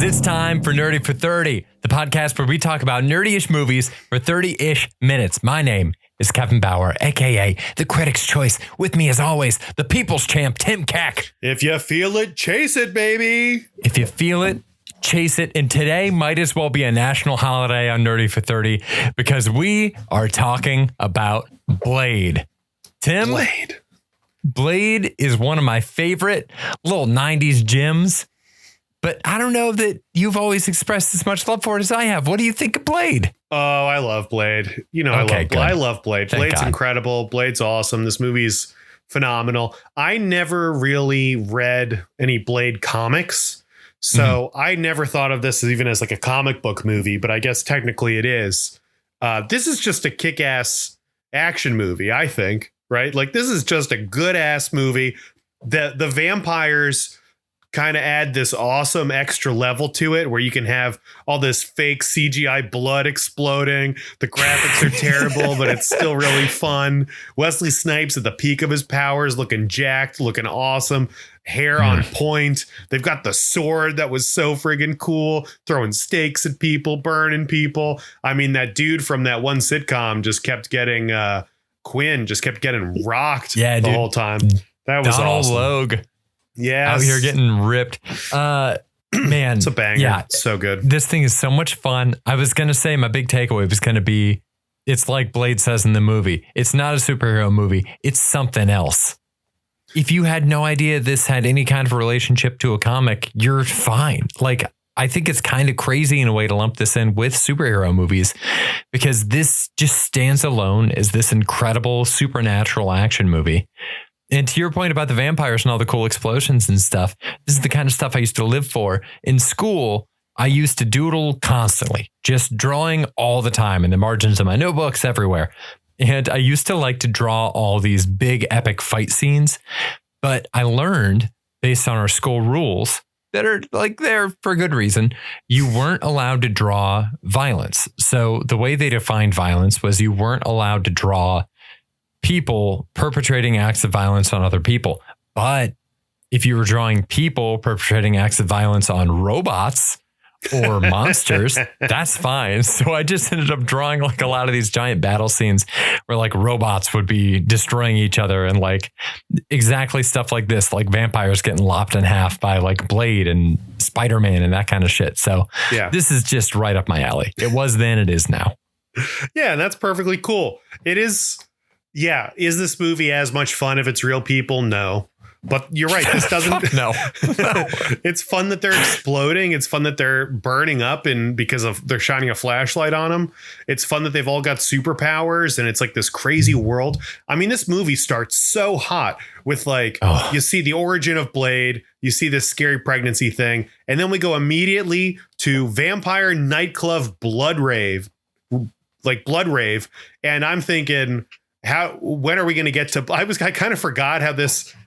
because it's time for Nerdy for 30, the podcast where we talk about nerdy-ish movies for 30-ish minutes. My name is Kevin Bauer, a.k.a. the Critic's Choice. With me, as always, the People's Champ, Tim Keck. If you feel it, chase it, baby. If you feel it, chase it. And today might as well be a national holiday on Nerdy for 30 because we are talking about Blade. Tim? Blade is one of my favorite little 90s gems. But I don't know that you've always expressed as much love for it as I have. What do you think of Blade? Oh, I love Blade. You know, Okay, I love Blade. Thank Blade's God. incredible. Blade's awesome. This movie's phenomenal. I never really read any Blade comics. So I never thought of this even as like a comic book movie, but I guess technically it is. This is just a kick-ass action movie, I think, right? Like this is just a good ass movie. The vampires kind of add this awesome extra level to it where you can have all this fake CGI blood exploding. The graphics are terrible, but it's still really fun. Wesley Snipes at the peak of his powers, looking jacked, looking awesome, hair on point. They've got the sword that was so friggin' cool, throwing stakes at people, burning people. I mean, that dude from that one sitcom just kept getting Quinn just kept getting rocked the whole time. That was Donald awesome. Logue. Yeah, Out here getting ripped. Man, it's a banger. Yeah, It's so good. this thing is so much fun. I was going to say my big takeaway was going to be, it's like Blade says in the movie. It's not a superhero movie. It's something else. If you had no idea this had any kind of relationship to a comic, you're fine. Like, I think it's kind of crazy in a way to lump this in with superhero movies because this just stands alone as this incredible supernatural action movie. And to your point about the vampires and all the cool explosions and stuff, this is the kind of stuff I used to live for. In school, I used to doodle constantly, just drawing all the time in the margins of my notebooks everywhere. And I used to like to draw all these big epic fight scenes. But I learned based on our school rules that are like there for good reason, you weren't allowed to draw violence. So the way they defined violence was you weren't allowed to draw people perpetrating acts of violence on other people. But if you were drawing people perpetrating acts of violence on robots or monsters, that's fine. So I just ended up drawing like a lot of these giant battle scenes where like robots would be destroying each other and like exactly stuff like this, like vampires getting lopped in half by like Blade and Spider-Man and that kind of shit. So this is just right up my alley. It was then, it is now. Yeah, and that's perfectly cool. It is. Yeah. Is this movie as much fun if it's real people? No. But you're right. This doesn't. No. It's fun that they're exploding. It's fun that they're burning up and because of they're shining a flashlight on them. It's fun that they've all got superpowers and it's like this crazy world. I mean, this movie starts so hot with like you see the origin of Blade. You see this scary pregnancy thing. And then we go immediately to vampire nightclub blood rave. And I'm thinking, when are we going to get to, I kind of forgot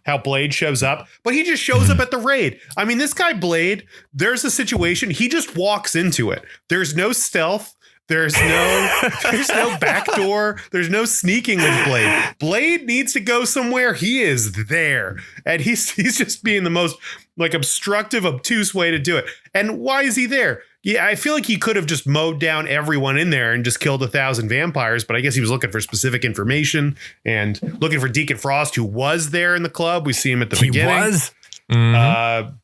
how Blade shows up, but he just shows up at the raid. I mean, this guy Blade, there's a situation. He just walks into it. There's no stealth. There's no backdoor. There's no sneaking with Blade. Blade needs to go somewhere. He is there. And he's just being the most like obstructive, obtuse way to do it. And why is he there? Yeah, I feel like he could have just mowed down everyone in there and just killed 1,000 vampires. But I guess he was looking for specific information and looking for Deacon Frost, who was there in the club. We see him at the beginning. He was. Mm-hmm.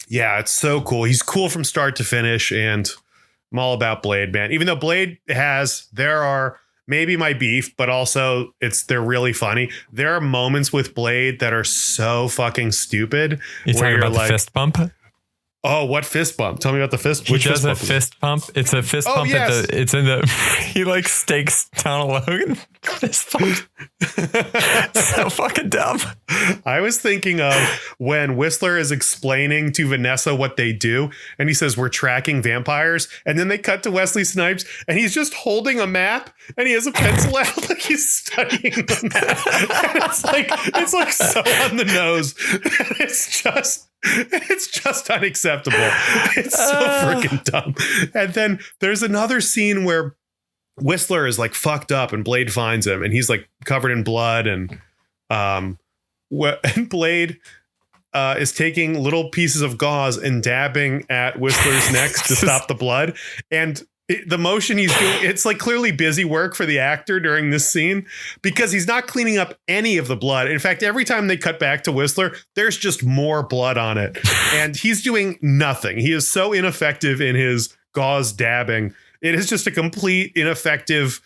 Yeah, it's so cool. He's cool from start to finish. And I'm all about Blade, man. Even though Blade there are maybe my beef, but also they're really funny. There are moments with Blade that are so fucking stupid. You talking about the fist bump? Oh, what fist bump? Tell me about the fist. He does a fist pump. It's a fist pump. Yes. He like stakes Donald Logan. Fist pump. So fucking dumb. I was thinking of when Whistler is explaining to Vanessa what they do. And he says, we're tracking vampires. And then they cut to Wesley Snipes and he's just holding a map and he has a pencil out like he's studying the map. And it's like so on the nose. It's just unacceptable. It's so freaking dumb. And then there's another scene where Whistler is like fucked up and Blade finds him and he's like covered in blood and Blade is taking little pieces of gauze and dabbing at Whistler's neck to stop the blood. And the motion he's doing, it's like clearly busy work for the actor during this scene because he's not cleaning up any of the blood. In fact, every time they cut back to Whistler, there's just more blood on it. And he's doing nothing. He is so ineffective in his gauze dabbing. It is just a complete ineffective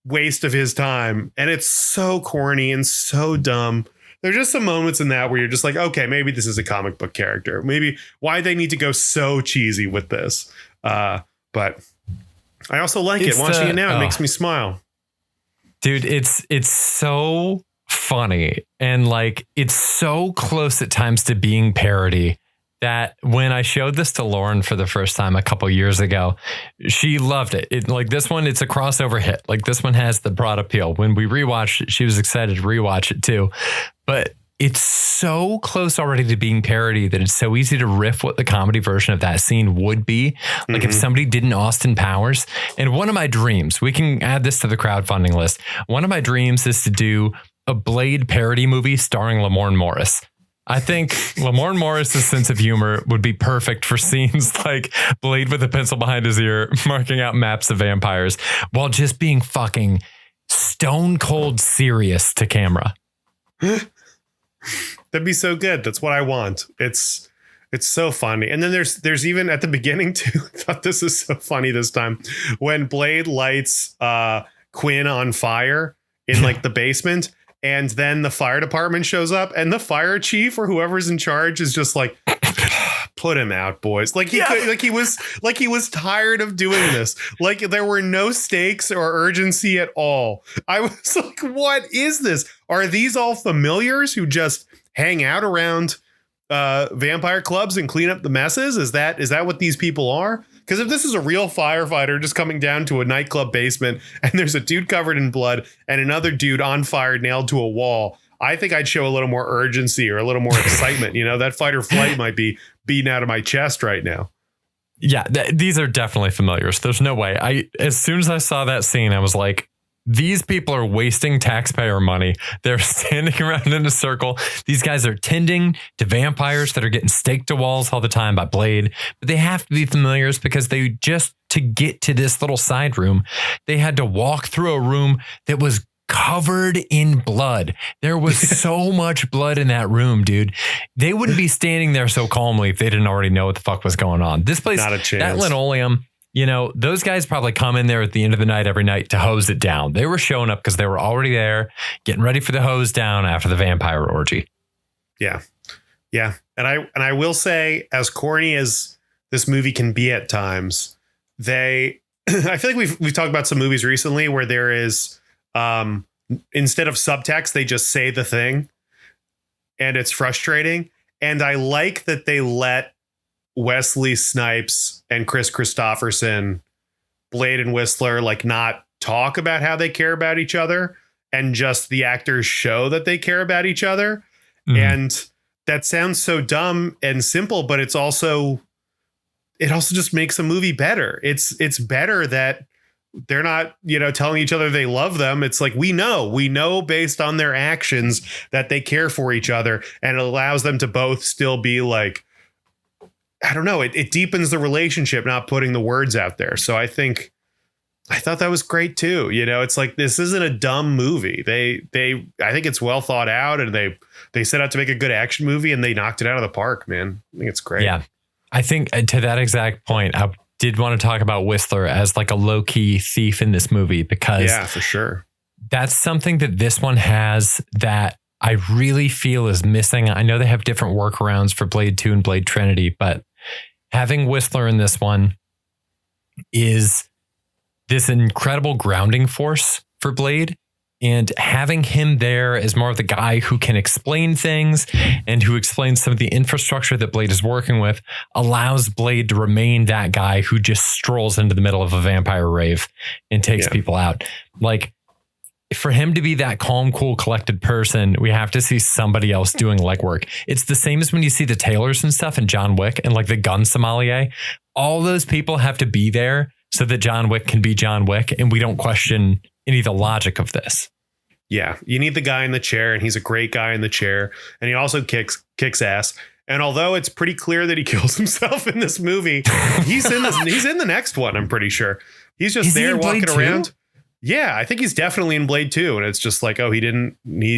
waste of his time. And it's so corny and so dumb. There's just some moments in that where you're just like, okay, maybe this is a comic book character. Maybe why they need to go so cheesy with this. But I also like it. Watching it now, it makes me smile. Dude, it's so funny. And like, it's so close at times to being parody that when I showed this to Lauren for the first time a couple years ago, she loved it. Like this one, it's a crossover hit. Like this one has the broad appeal. When we rewatched it, she was excited to rewatch it too. But it's so close already to being parody that it's so easy to riff what the comedy version of that scene would be. Like if somebody did an Austin Powers. And one of my dreams, we can add this to the crowdfunding list. One of my dreams is to do a Blade parody movie starring Lamorne Morris. I think Lamorne Morris's sense of humor would be perfect for scenes like Blade with a pencil behind his ear, marking out maps of vampires while just being fucking stone cold serious to camera. That'd be so good. That's what I want. It's so funny. And then there's even at the beginning too. I thought this is so funny this time when Blade lights Quinn on fire in like the basement, and then the fire department shows up, and the fire chief or whoever's in charge is just like, put him out, boys. Like he was tired of doing this. Like there were no stakes or urgency at all. I was like, what is this? Are these all familiars who just hang out around vampire clubs and clean up the messes? Is that what these people are? Because if this is a real firefighter just coming down to a nightclub basement and there's a dude covered in blood and another dude on fire nailed to a wall, I think I'd show a little more urgency or a little more excitement. You know, that fight or flight might be beating out of my chest right now. Yeah, these are definitely familiars. There's no way. As soon as I saw that scene, I was like, these people are wasting taxpayer money. They're standing around in a circle. These guys are tending to vampires that are getting staked to walls all the time by Blade. But they have to be familiars because they just, to get to this little side room, they had to walk through a room that was covered in blood. There was so much blood in that room, dude. They wouldn't be standing there so calmly if they didn't already know what the fuck was going on. This place, not a chance. That linoleum, you know, those guys probably come in there at the end of the night every night to hose it down. They were showing up because they were already there, getting ready for the hose down after the vampire orgy. Yeah. Yeah. And I will say, as corny as this movie can be at times, I feel like we've talked about some movies recently where there is, instead of subtext, they just say the thing and it's frustrating. And I like that they let Wesley Snipes and Chris Christopherson, Blade and Whistler, like not talk about how they care about each other, and just the actors show that they care about each other. And that sounds so dumb and simple, but it also just makes a movie better. It's better that they're not, you know, telling each other they love them. It's like, we know based on their actions that they care for each other, and it allows them to both still be like, I don't know. It deepens the relationship, not putting the words out there. So I thought that was great too. You know, it's like, this isn't a dumb movie. I think it's well thought out, and they set out to make a good action movie, and they knocked it out of the park, man. I think it's great. Yeah. I think to that exact point, I did want to talk about Whistler as like a low key thief in this movie, because yeah, for sure. That's something that this one has that I really feel is missing. I know they have different workarounds for Blade 2 and Blade Trinity, but having Whistler in this one is this incredible grounding force for Blade, and having him there as more of the guy who can explain things and who explains some of the infrastructure that Blade is working with allows Blade to remain that guy who just strolls into the middle of a vampire rave and takes people out. Like, for him to be that calm, cool, collected person, we have to see somebody else doing legwork. It's the same as when you see the tailors and stuff in John Wick and like the gun sommelier. All those people have to be there so that John Wick can be John Wick, and we don't question any of the logic of this. Yeah, you need the guy in the chair, and he's a great guy in the chair, and he also kicks ass. And although it's pretty clear that he kills himself in this movie, he's in the next one. I'm pretty sure he's just there walking around. Yeah, I think he's definitely in Blade 2. And it's just like, oh, he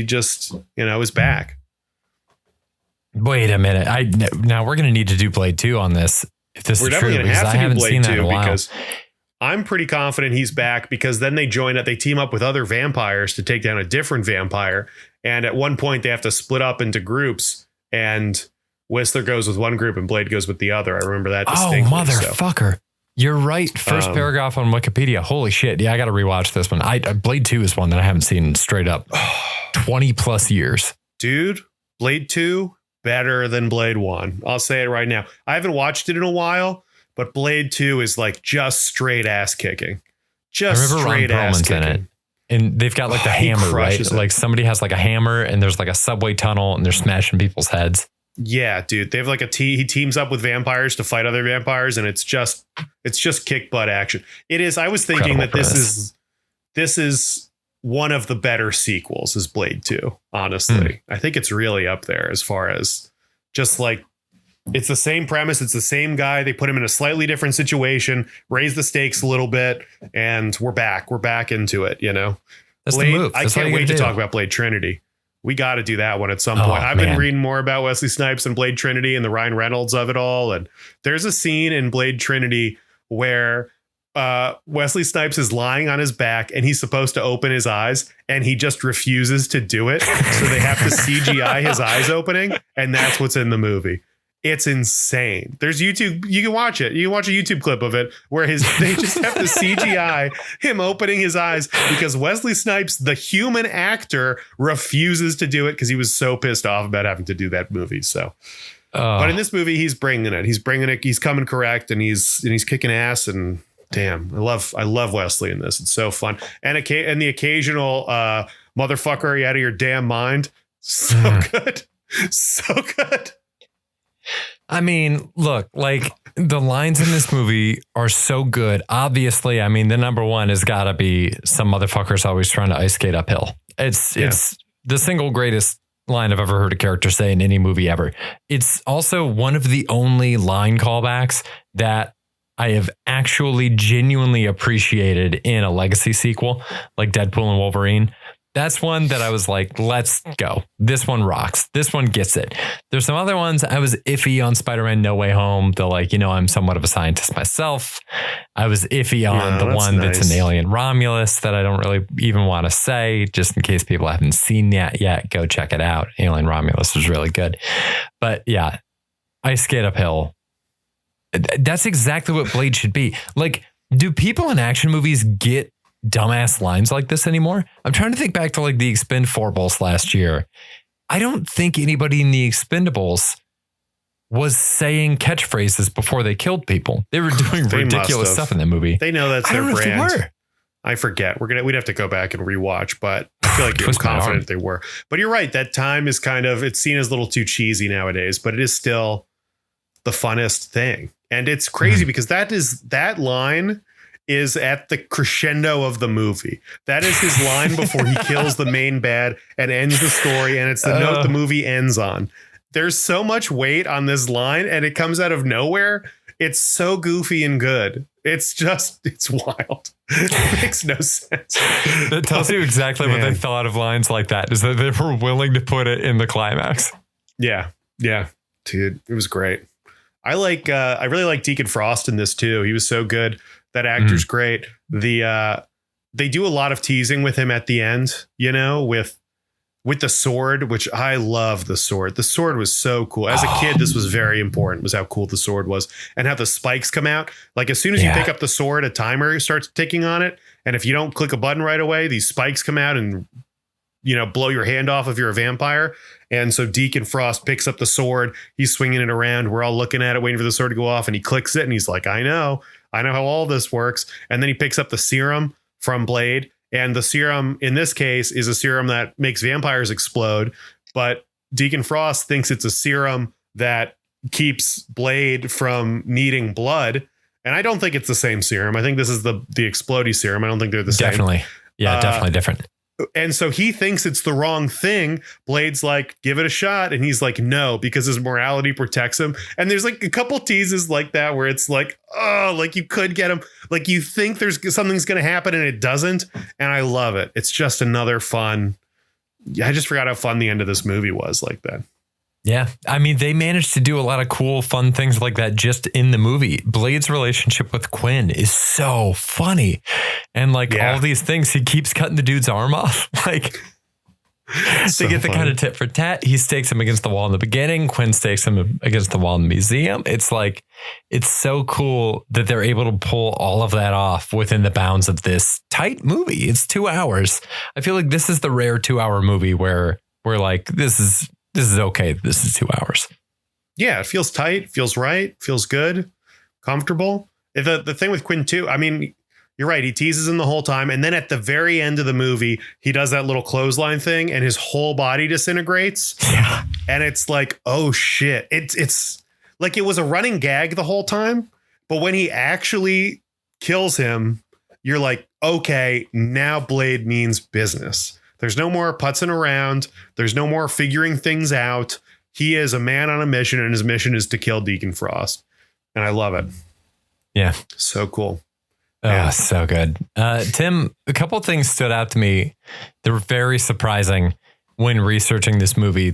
just, is back. Wait a minute. Now we're going to need to do Blade 2 on this. If this we're is definitely true, going to have to do Blade 2 because I'm pretty confident he's back, because then they team up with other vampires to take down a different vampire. And at one point they have to split up into groups, and Whistler goes with one group and Blade goes with the other. I remember that distinctly. Oh, motherfucker. So. You're right. First paragraph on Wikipedia. Holy shit. Yeah, I got to rewatch this one. Blade 2 is one that I haven't seen straight up 20 plus years. Dude, Blade 2, better than Blade 1. I'll say it right now. I haven't watched it in a while, but Blade 2 is like just straight ass kicking. Just straight ass kicking. In it. And they've got like the hammer, right? It. Like somebody has like a hammer and there's like a subway tunnel and they're smashing people's heads. Yeah, dude. They have like he teams up with vampires to fight other vampires, and it's just kick butt action. It is. I was thinking Incredible that this is one of the better sequels is Blade 2. Honestly, I think it's really up there as far as just like, it's the same premise. It's the same guy. They put him in a slightly different situation, raise the stakes a little bit, and we're back. We're back into it. That's Blade, the move. I can't wait to talk about Blade Trinity. We got to do that one at some point. I've been reading more about Wesley Snipes and Blade Trinity and the Ryan Reynolds of it all. And there's a scene in Blade Trinity where Wesley Snipes is lying on his back and he's supposed to open his eyes and he just refuses to do it. So they have to CGI his eyes opening. And that's what's in the movie. It's insane. There's YouTube. You can watch it. You can watch a YouTube clip of it where they just have to CGI him opening his eyes because Wesley Snipes, the human actor, refuses to do it because he was so pissed off about having to do that movie. So, but in this movie, he's bringing it. He's bringing it. He's coming correct, and he's kicking ass. And damn, I love Wesley in this. It's so fun. And the occasional motherfucker, are you out of your damn mind? So good, so good. I mean, look, like the lines in this movie are so good. Obviously, I mean, the number one has got to be some motherfuckers always trying to ice skate uphill. It's the single greatest line I've ever heard a character say in any movie ever. It's also one of the only line callbacks that I have actually genuinely appreciated in a legacy sequel like Deadpool and Wolverine. That's one that I was like, let's go. This one rocks. This one gets it. There's some other ones I was iffy on Spider-Man No Way Home. They're like, I'm somewhat of a scientist myself. I was iffy on the one that's an alien Romulus that I don't really even want to say, just in case people haven't seen that yet. Go check it out. Alien Romulus was really good. But yeah, Ice Skate Uphill. That's exactly what Blade should be. Like, do people in action movies get dumbass lines like this anymore? I'm trying to think back to like the Expendables last year. I don't think anybody in the Expendables was saying catchphrases before they killed people. They were doing ridiculous stuff in that movie. They know that's their brand. I forget. We'd have to go back and rewatch, but I feel like you're confident they were. But you're right. That time is it's seen as a little too cheesy nowadays, but it is still the funnest thing. And it's crazy because that line is at the crescendo of the movie. That is his line before he kills the main bad and ends the story. And it's the note the movie ends on. There's so much weight on this line and it comes out of nowhere. It's so goofy and good. It's wild. It makes no sense. That tells you exactly what they thought of lines like that, is that they were willing to put it in the climax. Yeah. Yeah. Dude, it was great. I really like Deacon Frost in this too. He was so good. That actor's great. They do a lot of teasing with him at the end, with the sword, which I love the sword. The sword was so cool. As a kid, this was very important, was how cool the sword was and how the spikes come out. Like as soon as you pick up the sword, a timer starts ticking on it. And if you don't click a button right away, these spikes come out and, blow your hand off if you're a vampire. And so Deacon Frost picks up the sword. He's swinging it around. We're all looking at it, waiting for the sword to go off. And he clicks it and he's like, I know how all this works. And then he picks up the serum from Blade. And the serum in this case is a serum that makes vampires explode. But Deacon Frost thinks it's a serum that keeps Blade from needing blood. And I don't think it's the same serum. I think this is the explodey serum. I don't think they're the same. Definitely. Yeah, definitely different. And so he thinks it's the wrong thing. Blade's like, give it a shot. And he's like, no, because his morality protects him. And there's like a couple teases like that where it's like, oh, like you could get him. Like you think there's something's going to happen and it doesn't. And I love it. It's just another fun. I just forgot how fun the end of this movie was like that. Yeah. I mean, they managed to do a lot of cool, fun things like that just in the movie. Blade's relationship with Quinn is so funny. And like all these things, he keeps cutting the dude's arm off. Like they get the kind of tit for tat. He stakes him against the wall in the beginning. Quinn stakes him against the wall in the museum. It's like, it's so cool that they're able to pull all of that off within the bounds of this tight movie. It's 2 hours. I feel like this is the rare 2 hour movie where we're like, this is okay. This is 2 hours. Yeah, it feels tight, feels right, feels good, comfortable. The thing with Quinn too, I mean, you're right. He teases him the whole time. And then at the very end of the movie, he does that little clothesline thing and his whole body disintegrates. Yeah. And it's like, oh shit. It's like it was a running gag the whole time. But when he actually kills him, you're like, okay, now Blade means business. There's no more putzing around. There's no more figuring things out. He is a man on a mission, and his mission is to kill Deacon Frost. And I love it. Yeah. So cool. Oh, Yeah. so good. Tim, a couple of things stood out to me. They were very surprising when researching this movie.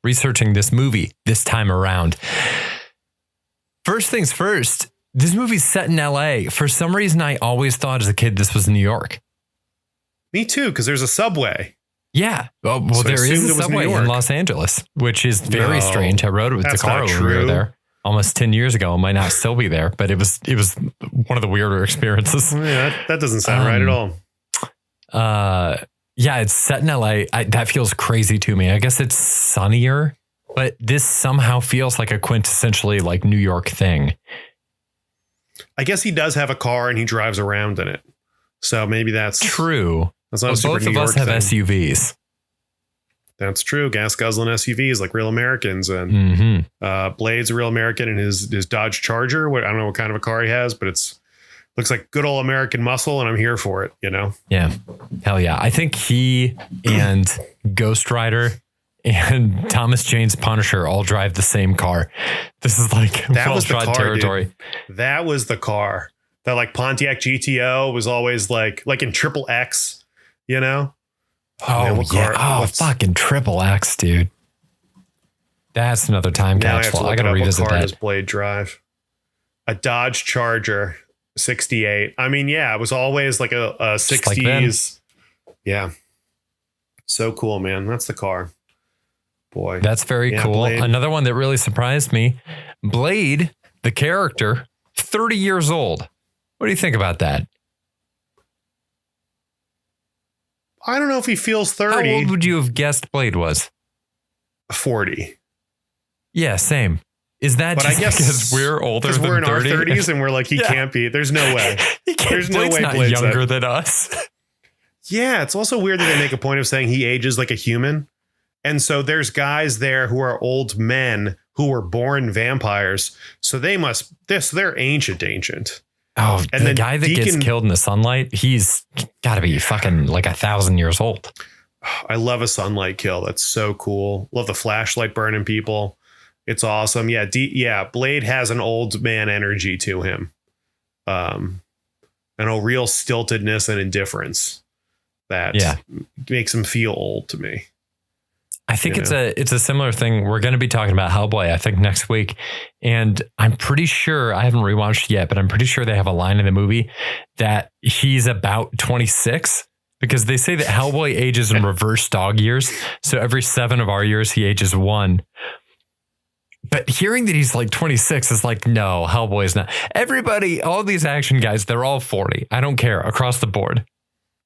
Researching this movie this time around. First things first, this movie's set in LA. For some reason, I always thought as a kid this was New York. Me too, because there's a subway. Yeah. Well, So I there is assumed a it was subway New York. in Los Angeles, which is very No, strange. I rode it with the that's car not when we were true. there almost 10 years ago. It might not still be there, but it was one of the weirder experiences. Yeah, that doesn't sound right at all. Yeah, it's set in LA. That feels crazy to me. I guess it's sunnier, but this somehow feels like a quintessentially like New York thing. I guess he does have a car and he drives around in it. So maybe that's True. That's not Well, a super both New of York us have thing. SUVs. That's true. Gas guzzling SUVs like real Americans. And Blade's a real American in his Dodge Charger. I don't know what kind of a car he has, but looks like good old American muscle, and I'm here for it, you know? Yeah. Hell yeah. I think he and Ghost Rider and Thomas Jane's Punisher all drive the same car. This is like That was the car, territory. dude. That was the car. That like Pontiac GTO was always like in triple X, you know? Oh, man, what yeah. car- Oh, fucking triple X, dude. That's another time Now I have to capsule. I look got to it up. What revisit car that. does Blade drive? A Dodge Charger 68. I mean, yeah, it was always like a Just like them. 60s. Yeah. So cool, man. That's the car. Boy. That's very Yeah, cool. Blade. Another one that really surprised me. Blade, the character, 30 years old. What do you think about that? I don't know if he feels How 30. old would you have guessed Blade was? 40. Yeah, same. Is that But I just guess because we're older Because than we're in 30? our 30s and we're like, he Yeah. can't be. There's no way. He can't, There's no Blade's way not Blade's younger that- than us. Yeah, it's also weird that they make a point of saying he ages like a human. And so there's guys there who are old men who were born vampires. So they're ancient. Oh, And the then guy that gets Deacon- killed in the sunlight, he's got to be fucking like 1,000 years old. I love a sunlight kill. That's so cool. Love the flashlight burning people. It's awesome. Yeah. Blade has an old man energy to him. And a real stiltedness and indifference that makes him feel old to me. I think it's a similar thing. We're going to be talking about Hellboy, I think, next week. And I'm pretty sure, I haven't rewatched yet, but I'm pretty sure they have a line in the movie that he's about 26 because they say that Hellboy ages in reverse dog years. So every 7 of our years, he ages 1. But hearing that he's like 26 is like, no, Hellboy's not. Everybody, all these action guys, they're all 40. I don't care, across the board.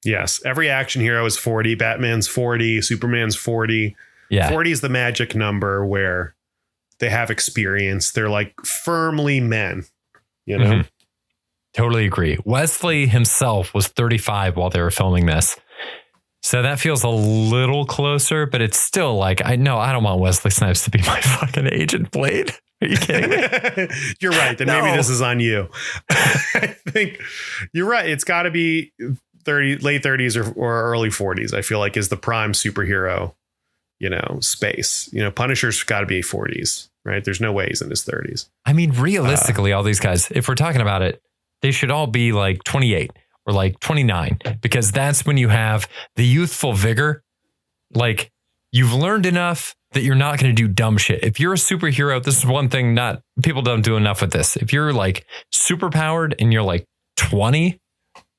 Yes. Every action hero is 40. Batman's 40. Superman's 40. Yeah. 40 is the magic number where they have experience. They're like firmly men, you know? Mhm. Totally agree. Wesley himself was 35 while they were filming this. So that feels a little closer, but it's still like, I don't want Wesley Snipes to be my fucking agent Blade. Are you kidding me? You're right. Then maybe this is on you. I think you're right. It's got to be late 30s or early 40s, I feel like is the prime superhero, space. Punisher's got to be 40s, right? There's no way he's in his 30s. I mean, realistically, all these guys, if we're talking about it, they should all be like 28 or like 29, because that's when you have the youthful vigor. Like, you've learned enough that you're not going to do dumb shit. If you're a superhero, this is one thing people don't do enough with this. If you're like super powered and you're like 20,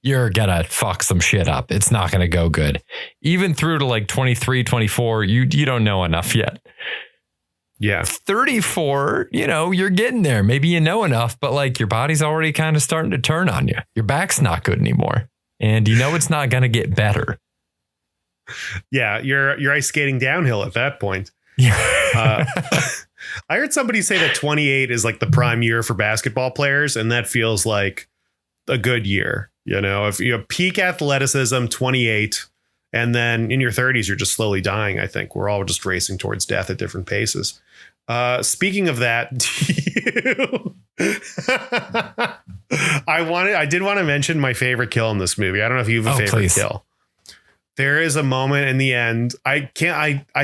you're going to fuck some shit up. It's not going to go good. Even through to like 23, 24, you don't know enough yet. Yeah. 34, you're getting there. Maybe you know enough, but like your body's already kind of starting to turn on you. Your back's not good anymore. And it's not going to get better. Yeah, you're ice skating downhill at that point. Yeah. I heard somebody say that 28 is like the prime year for basketball players, and that feels like a good year. If you have peak athleticism, 28, and then in your 30s, you're just slowly dying. I think we're all just racing towards death at different paces. Speaking of that, I did want to mention my favorite kill in this movie. I don't know if you have a favorite kill. There is a moment in the end. I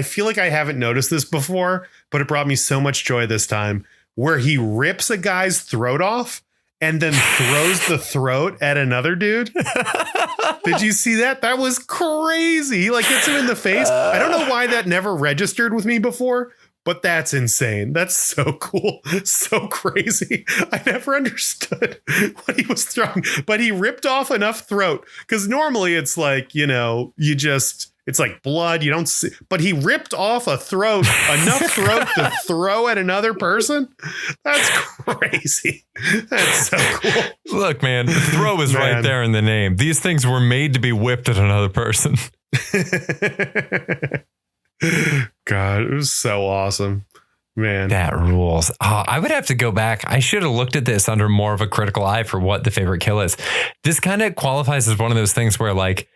feel like I haven't noticed this before, but it brought me so much joy this time, where he rips a guy's throat off and then throws the throat at another dude. Did you see that? That was crazy. He like hits him in the face. I don't know why that never registered with me before, but that's insane. That's so cool. So crazy. I never understood what he was throwing, but he ripped off enough throat, because normally it's like, it's like blood. You don't see, but he ripped off enough throat to throw at another person. That's crazy. That's so cool. Look, man, throw is right there in the name. These things were made to be whipped at another person. God, it was so awesome, man. That rules. Oh, I would have to go back. I should have looked at this under more of a critical eye for what the favorite kill is. This kind of qualifies as one of those things where, like,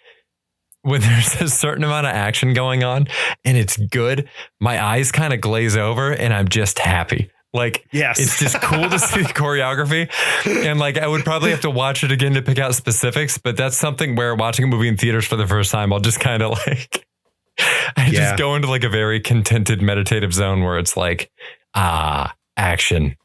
when there's a certain amount of action going on and it's good, my eyes kind of glaze over and I'm just happy. Like, yes, it's just cool to see the choreography. And like, I would probably have to watch it again to pick out specifics, but that's something where watching a movie in theaters for the first time, I'll just kind of like, just go into like a very contented meditative zone where it's like, action.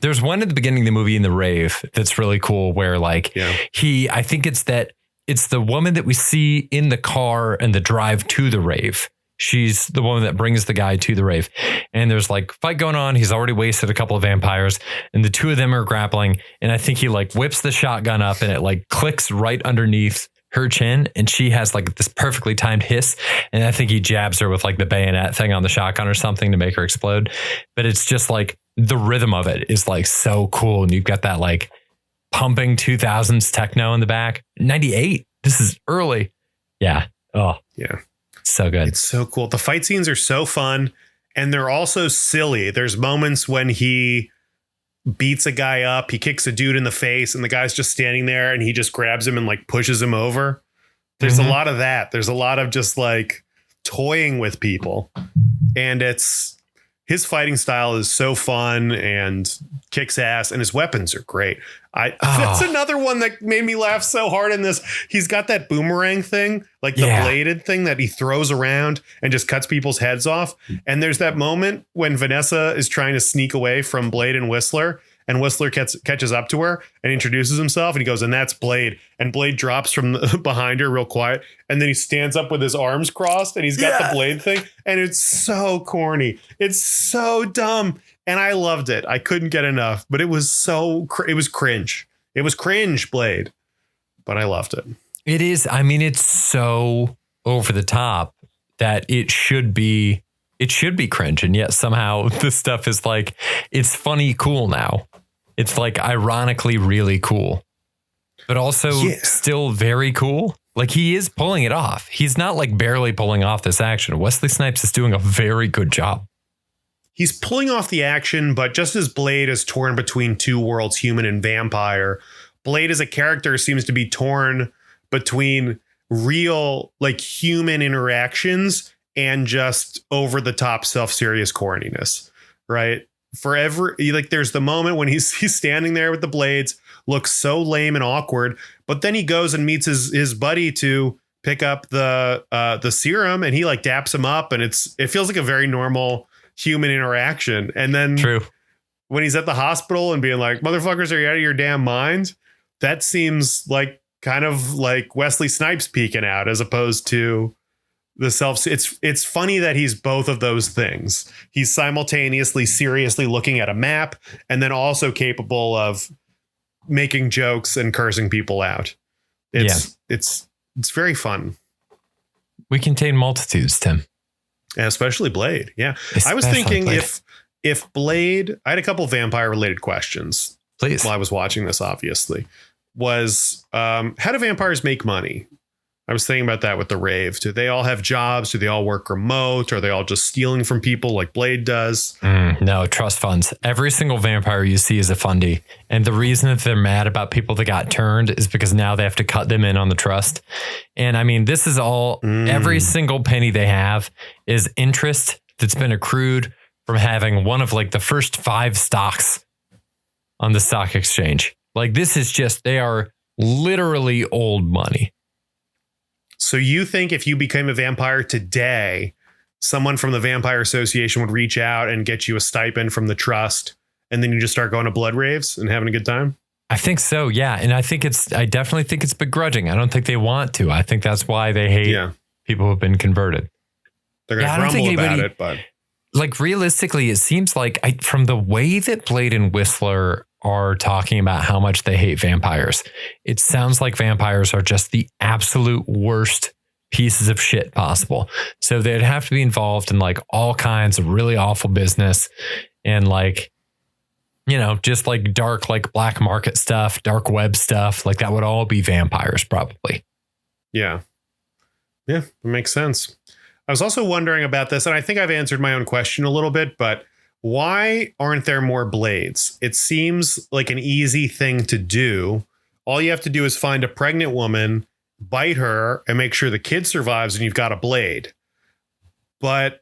There's one at the beginning of the movie in the rave that's really cool where like I think it's the woman that we see in the car and the drive to the rave. She's the woman that brings the guy to the rave. And there's like fight going on. He's already wasted a couple of vampires and the two of them are grappling. And I think he like whips the shotgun up and it like clicks right underneath her chin. And she has like this perfectly timed hiss. And I think he jabs her with like the bayonet thing on the shotgun or something to make her explode. But it's just like the rhythm of it is like so cool. And you've got that like pumping 2000s techno in the back. 98. This is early. Yeah. Oh, yeah. So good. It's so cool. The fight scenes are so fun and they're also silly. There's moments when he beats a guy up, he kicks a dude in the face and the guy's just standing there and he just grabs him and like pushes him over. There's a lot of that. There's a lot of just like toying with people. And his fighting style is so fun and kicks ass and his weapons are great. That's another one that made me laugh so hard in this. He's got that boomerang thing, like the bladed thing that he throws around and just cuts people's heads off. And there's that moment when Vanessa is trying to sneak away from Blade and Whistler, and Whistler catches up to her and introduces himself and he goes, and that's Blade. And Blade drops from behind her real quiet. And then he stands up with his arms crossed and he's got the blade thing. And it's so corny. It's so dumb. And I loved it. I couldn't get enough, but it was it was cringe. It was cringe, Blade, but I loved it. It is. I mean, it's so over the top that it should be cringe. And yet somehow this stuff is like, it's funny, cool now. It's like ironically really cool, but also still very cool. Like he is pulling it off. He's not like barely pulling off this action. Wesley Snipes is doing a very good job. He's pulling off the action, but just as Blade is torn between two worlds, human and vampire, Blade as a character seems to be torn between real, like human interactions and just over the top self-serious corniness, right? like there's the moment when he's standing there with the blades, looks so lame and awkward, but then he goes and meets his buddy to pick up the serum, and he like daps him up, and it feels like a very normal human interaction. And then True. when he's at the hospital and being like, motherfuckers, are you out of your damn mind? That seems like kind of like Wesley Snipes peeking out, as opposed to the self. It's funny that he's both of those things. He's simultaneously seriously looking at a map and then also capable of making jokes and cursing people out. It's very fun. We contain multitudes, Tim. And especially Blade. Yeah. I was Especially thinking Blade. if Blade, I had a couple vampire related questions Please. while I was watching this, obviously, was how do vampires make money? I was thinking about that with the rave. Do they all have jobs? Do they all work remote? Are they all just stealing from people like Blade does? No, trust funds. Every single vampire you see is a fundy. And the reason that they're mad about people that got turned is because now they have to cut them in on the trust. And I mean, this is all, every single penny they have is interest that's been accrued from having one of like the first 5 stocks on the stock exchange. Like this is just, they are literally old money. So you think if you became a vampire today, someone from the Vampire Association would reach out and get you a stipend from the trust, and then you just start going to blood raves and having a good time? I think so, yeah. And I definitely think it's begrudging. I don't think they want to. I think that's why they hate people who've been converted. They're going to grumble about it, but like realistically, it seems like from the way that Blade and Whistler are talking about how much they hate vampires, it sounds like vampires are just the absolute worst pieces of shit possible. So they'd have to be involved in like all kinds of really awful business and like, you know, just like dark, like black market stuff, dark web stuff. Like that would all be vampires probably. Yeah. Yeah, it makes sense. I was also wondering about this, and I think I've answered my own question a little bit, but why aren't there more blades? It seems like an easy thing to do. All you have to do is find a pregnant woman, bite her, and make sure the kid survives, and you've got a blade. But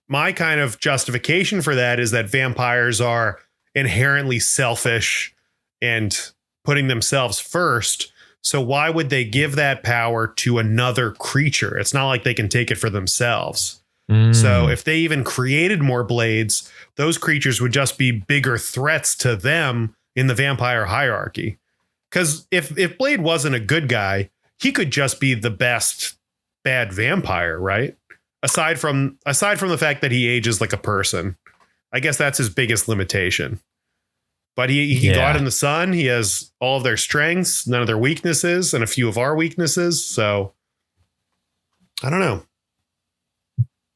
my kind of justification for that is that vampires are inherently selfish and putting themselves first. So why would they give that power to another creature? It's not like they can take it for themselves. So if they even created more blades, those creatures would just be bigger threats to them in the vampire hierarchy. Because if Blade wasn't a good guy, he could just be the best bad vampire, right? Aside from the fact that he ages like a person. I guess that's his biggest limitation. But he can go out in the sun. He has all of their strengths, none of their weaknesses, and a few of our weaknesses. So I don't know.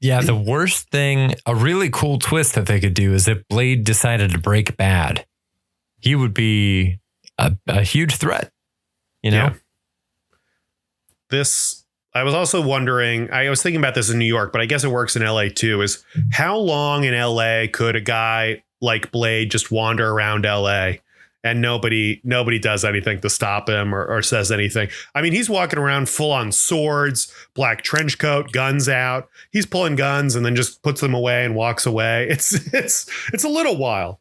Yeah, the worst thing, a really cool twist that they could do is if Blade decided to break bad, he would be a huge threat, you know? Yeah. I was also wondering, I was thinking about this in New York, but I guess it works in LA too, is how long in LA could a guy like Blade just wander around LA and nobody does anything to stop him or says anything? I mean, he's walking around full on swords, black trench coat, guns out. He's pulling guns and then just puts them away and walks away. It's a little while.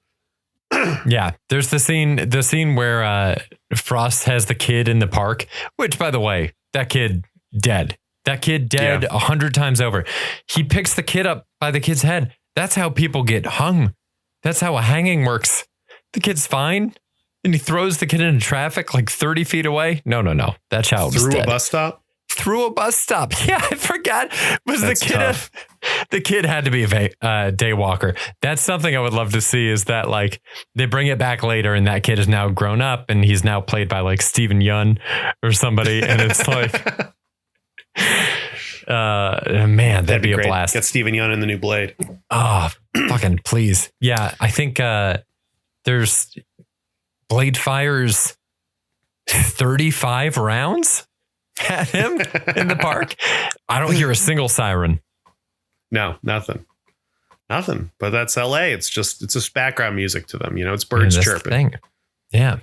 Yeah, there's the scene where Frost has the kid in the park, which, by the way, that kid dead. That kid dead 100 times over. He picks the kid up by the kid's head. That's how people get hung. That's how a hanging works. The kid's fine. And he throws the kid into traffic like 30 feet away. No. That child was dead. Through a bus stop? Through a bus stop. Yeah, I forgot. That's tough. The kid had to be a daywalker. That's something I would love to see, is that like they bring it back later and that kid is now grown up and he's now played by like Steven Yeun or somebody. And it's like, man, that'd be a great. blast. Get Steven Yeun in the new Blade. Oh, fucking please. Yeah, I think there's Blade fires 35 rounds at him in the park. I don't hear a single siren. No, nothing. But that's LA. It's just background music to them. You know, it's birds chirping. Yeah.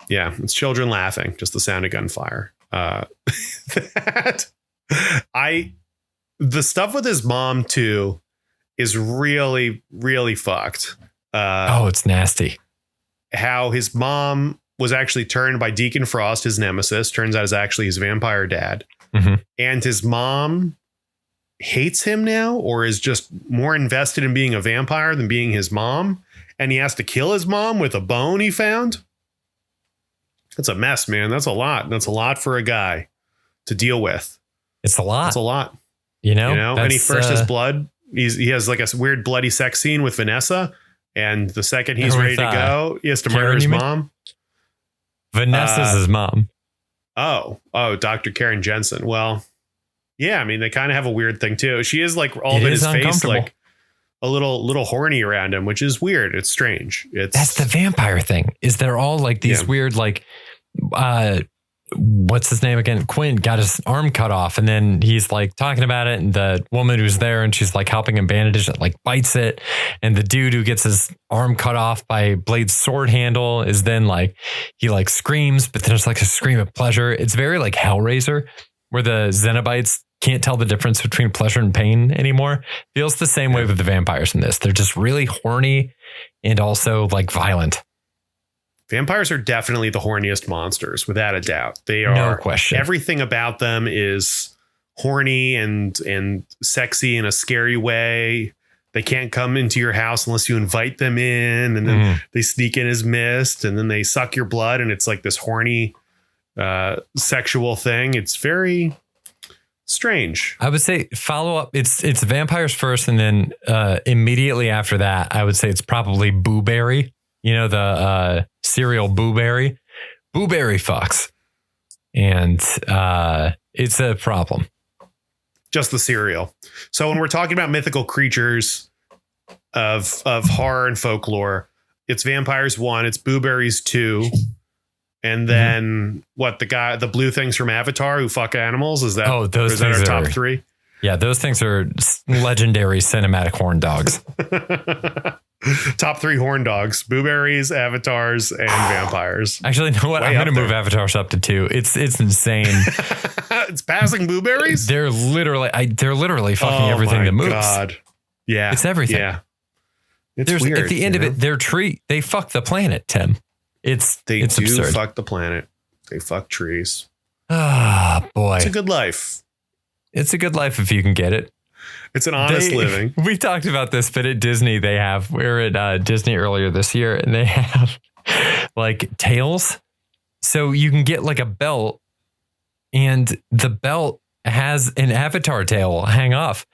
Yeah. It's children laughing. Just the sound of gunfire. The stuff with his mom too is really, really fucked. It's nasty. How his mom was actually turned by Deacon Frost, his nemesis. Turns out is actually his vampire dad. Mm-hmm. And his mom hates him now, or is just more invested in being a vampire than being his mom. And he has to kill his mom with a bone he found. That's a mess, man. That's a lot. That's a lot for a guy to deal with. It's a lot. It's a lot. You know, and he first has blood. He has like a weird bloody sex scene with Vanessa. And the second he's ready to go, he has to murder his mom. Vanessa's his mom. Oh, Dr. Karen Jensen. Well, yeah, I mean, they kind of have a weird thing too. She is like all of his face, like a little horny around him, which is weird. It's strange. That's the vampire thing. Is they're all like these weird, like, what's his name again? Quinn got his arm cut off, and then he's like talking about it, and the woman who's there and she's like helping him bandage it, like bites it, and the dude who gets his arm cut off by Blade's sword handle is then like he like screams, but then there's like a scream of pleasure. It's very like Hellraiser, where the Xenobites can't tell the difference between pleasure and pain anymore. Feels the same way with the vampires in this. They're just really horny and also like violent. Vampires are definitely the horniest monsters, without a doubt. They are. No question. Everything about them is horny and sexy in a scary way. They can't come into your house unless you invite them in, and then they sneak in as mist, and then they suck your blood, and it's like this horny sexual thing. It's very strange. I would say follow up. It's vampires first, and then immediately after that, I would say it's probably Booberry. You know, the cereal Booberry. Booberry fucks. And it's a problem. Just the cereal. So when we're talking about mythical creatures of horror and folklore, it's vampires 1, it's Booberries 2. And then the blue things from Avatar who fuck animals? Is that, those things our top 3? Yeah, those things are legendary cinematic horn dogs. Top 3 horn dogs: Booberries, Avatars, and vampires. Actually, you know what? I'm going to move Avatars up to 2. It's insane. It's passing Booberries. They're literally fucking everything that moves. God. Yeah, it's everything. Yeah, it's weird. At the end of it, their tree. They fuck the planet, Tim. It's absurd. Fuck the planet. They fuck trees. Ah, boy, it's a good life. It's a good life if you can get it. It's an honest living. We talked about this, but at Disney, we were at Disney earlier this year, and they have like tails. So you can get like a belt, and the belt has an avatar tail hang off.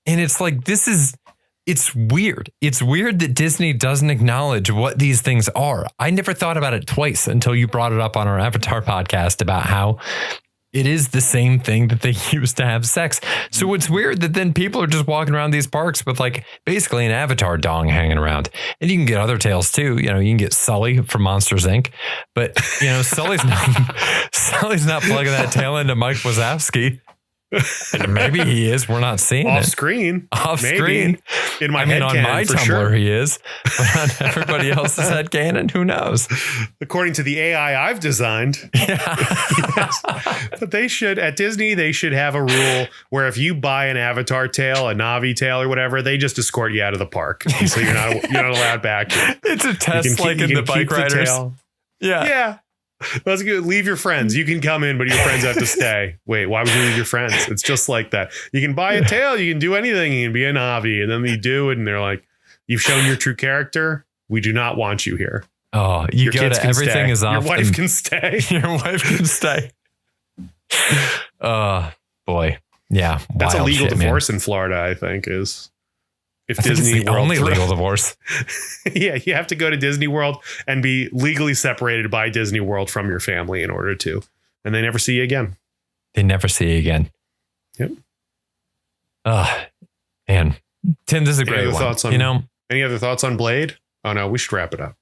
And it's like, it's weird. It's weird that Disney doesn't acknowledge what these things are. I never thought about it twice until you brought it up on our Avatar podcast about how it is the same thing that they used to have sex. So it's weird that then people are just walking around these parks with like basically an Avatar dong hanging around. And you can get other tails too. You know, you can get Sully from Monsters Inc. But you know, Sully's not plugging that tail into Mike Wazowski. Maybe he is. We're not seeing off it. Screen. Off maybe. Screen. In my head on canon, my for Tumblr sure. he is. But on everybody else's head canon, who knows? According to the AI I've designed. Yes. But at Disney, they should have a rule where if you buy an Avatar tail, a Navi tail or whatever, they just escort you out of the park. So you're not allowed back. It's a test like in the bike riders. Yeah. Yeah. That's good. Leave your friends. You can come in, but your friends have to stay. Wait, why would you leave your friends? It's just like that. You can buy a tail. You can do anything. You can be a Navi. And then you do it. And they're like, you've shown your true character. We do not want you here. Oh, your kids can everything stay. Is off. Your wife can stay. Your wife can stay. Oh, boy. Yeah. That's a legal divorce man. In Florida, I think, is. If Disney World only legal divorce. Yeah, you have to go to Disney World and be legally separated by Disney World from your family in order to, and they never see you again. They never see you again. Yep. Man, Tim, this is a great one. Thoughts on, any other thoughts on Blade? Oh no, we should wrap it up.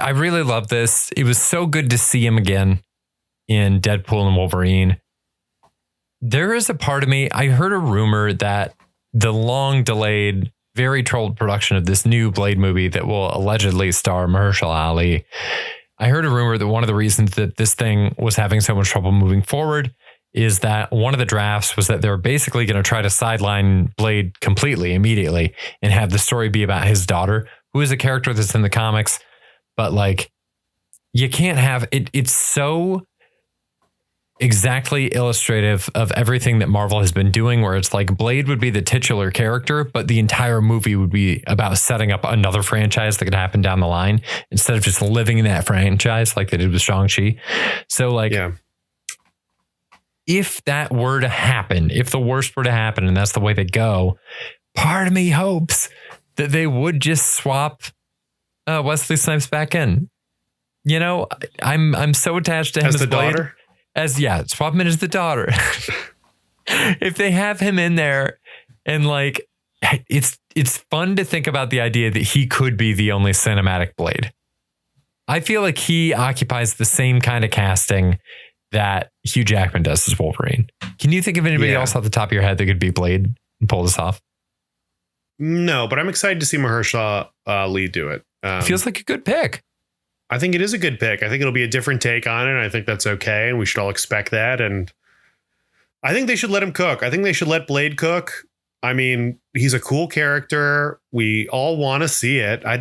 I really love this. It was so good to see him again in Deadpool and Wolverine. There is a part of me. I heard a rumor that the long delayed, very trolled production of this new Blade movie that will allegedly star Mahershala Ali. I heard a rumor that one of the reasons that this thing was having so much trouble moving forward is that one of the drafts was that they were basically going to try to sideline Blade completely, immediately, and have the story be about his daughter, who is a character that's in the comics. But like, you can't have it. It's so exactly illustrative of everything that Marvel has been doing, where it's like Blade would be the titular character, but the entire movie would be about setting up another franchise that could happen down the line instead of just living in that franchise like they did with Shang-Chi. So like, if that were to happen, if the worst were to happen and that's the way they go, part of me hopes that they would just swap Wesley Snipes back in. You know, I'm so attached to him as the Blade. daughter. Swap him in as the daughter. If they have him in there, and like, it's fun to think about the idea that he could be the only cinematic Blade. I feel like he occupies the same kind of casting that Hugh Jackman does as Wolverine. Can you think of anybody else off the top of your head that could be Blade and pull this off? No, but I'm excited to see Mahershala Ali do it. Feels like a good pick. I think it is a good pick. I think it'll be a different take on it. And I think that's okay. And we should all expect that. And I think they should let him cook. I think they should let Blade cook. I mean, he's a cool character. We all want to see it. I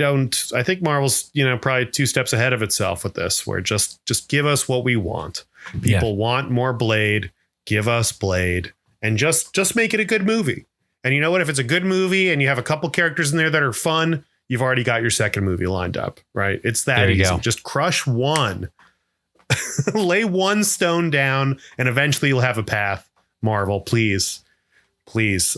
think Marvel's, probably 2 steps ahead of itself with this, where just give us what we want. People want more Blade. Give us Blade, and just make it a good movie. And you know what? If it's a good movie and you have a couple characters in there that are fun, you've already got your second movie lined up, right? It's that easy. Go. Just crush one, lay one stone down, and eventually you'll have a path. Marvel, please.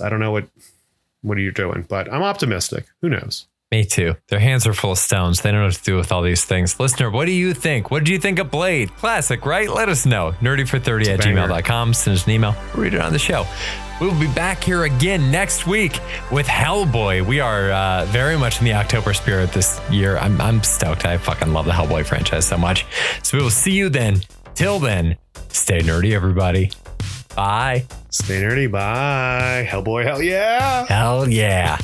I don't know what are you doing, but I'm optimistic. Who knows? Me too. Their hands are full of stones. They don't know what to do with all these things. Listener, what do you think? What did you think of Blade? Classic, right? Let us know. nerdyfor30@gmail.com. Send us an email. We'll read it on the show. We'll be back here again next week with Hellboy. We are very much in the October spirit this year. I'm stoked. I fucking love the Hellboy franchise so much. So we will see you then. Till then, stay nerdy, everybody. Bye. Stay nerdy. Bye. Hellboy. Hell yeah. Hell yeah.